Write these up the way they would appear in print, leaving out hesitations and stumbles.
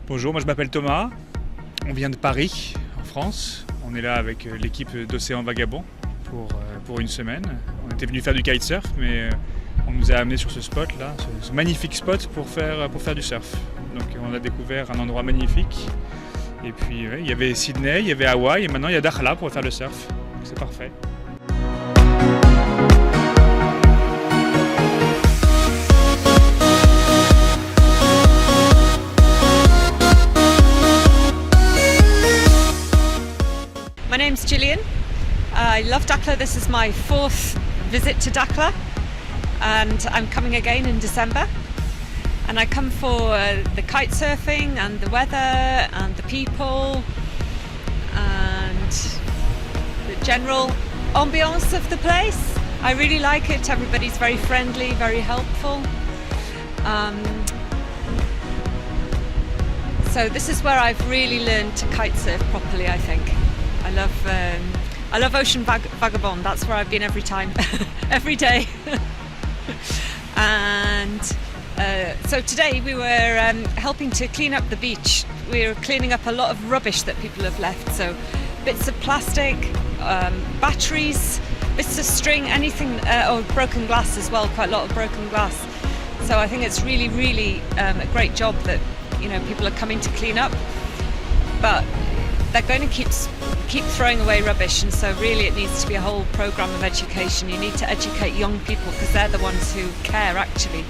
Bonjour, moi je m'appelle Thomas, on vient de Paris, en France. On est là avec l'équipe d'Océan Vagabond pour une semaine. On était venu faire du kitesurf, mais on nous a amenés sur ce spot là, ce magnifique spot pour faire du surf. Donc on a découvert un endroit magnifique. Et puis il y avait Sydney, il y avait Hawaï et maintenant il y a Dakhla pour faire le surf. Donc c'est parfait. My name's Gillian. I love Dakhla. This is my 4th visit to Dakhla and I'm coming again in December. And I come for the kite surfing and the weather and the people and the general ambiance of the place. I really like it. Everybody's very friendly, very helpful. So this is where I've really learned to kite surf properly, I think. I love Ocean Vagabond. That's where I've been every time, every day. And so today we were helping to clean up the beach. We were cleaning up a lot of rubbish that people have left. So bits of plastic, batteries, bits of string, anything, or broken glass as well. Quite a lot of broken glass. So I think it's really, really a great job that people are coming to clean up. But they're going to keep throwing away rubbish, and so really it needs to be a whole programme of education. You need to educate young people because they're the ones who care actually.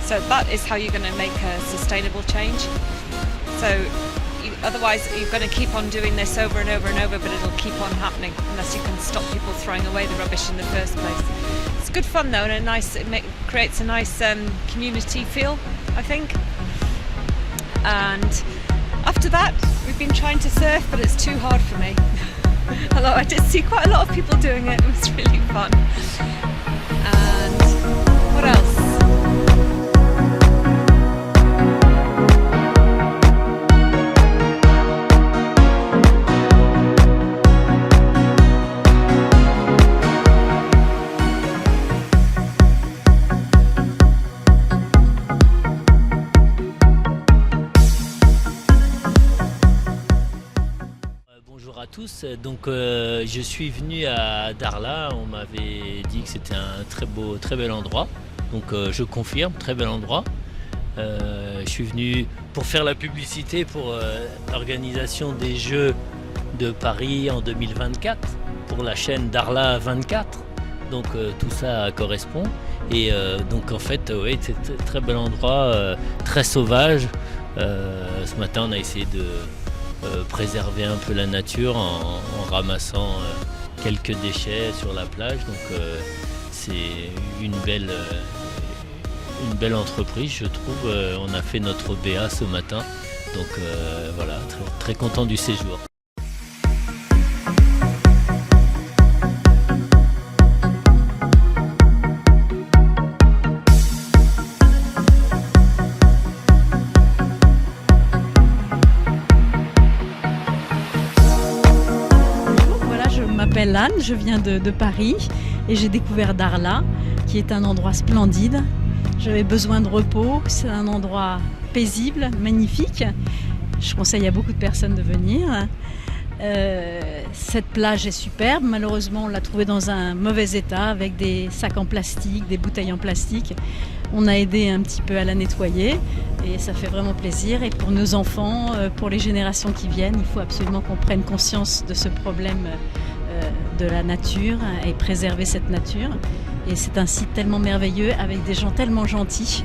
So that is how you're going to make a sustainable change. So otherwise you're going to keep on doing this over and over and over, but it'll keep on happening unless you can stop people throwing away the rubbish in the first place. It's good fun though, and it creates a nice community feel, I think. And after that, we've been trying to surf, but it's too hard for me. Although I did see quite a lot of people doing it, it was really fun. And what else? Bonjour à tous, donc je suis venu à Dakhla, on m'avait dit que c'était un très bel endroit, donc je confirme, très bel endroit. Je suis venu pour faire la publicité pour l'organisation des Jeux de Paris en 2024 pour la chaîne Dakhla 24, donc tout ça correspond. Et donc en fait, oui, c'est un très bel endroit, très sauvage. Ce matin on a essayé de préserver un peu la nature en ramassant quelques déchets sur la plage, donc c'est une belle entreprise, je trouve. On a fait notre BA ce matin, donc voilà, très content du séjour. Je m'appelle Anne, je viens de Paris et j'ai découvert Dakhla, qui est un endroit splendide. J'avais besoin de repos, c'est un endroit paisible, magnifique. Je conseille à beaucoup de personnes de venir. Cette plage est superbe, malheureusement on l'a trouvée dans un mauvais état avec des sacs en plastique, des bouteilles en plastique. On a aidé un petit peu à la nettoyer et ça fait vraiment plaisir. Et pour nos enfants, pour les générations qui viennent, il faut absolument qu'on prenne conscience de ce problème de la nature et préserver cette nature. Et c'est un site tellement merveilleux avec des gens tellement gentils,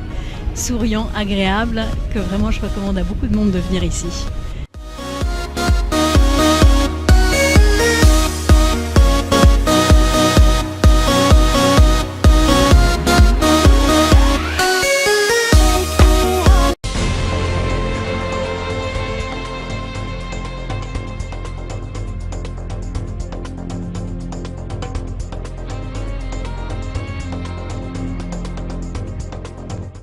souriants, agréables, que vraiment je recommande à beaucoup de monde de venir ici.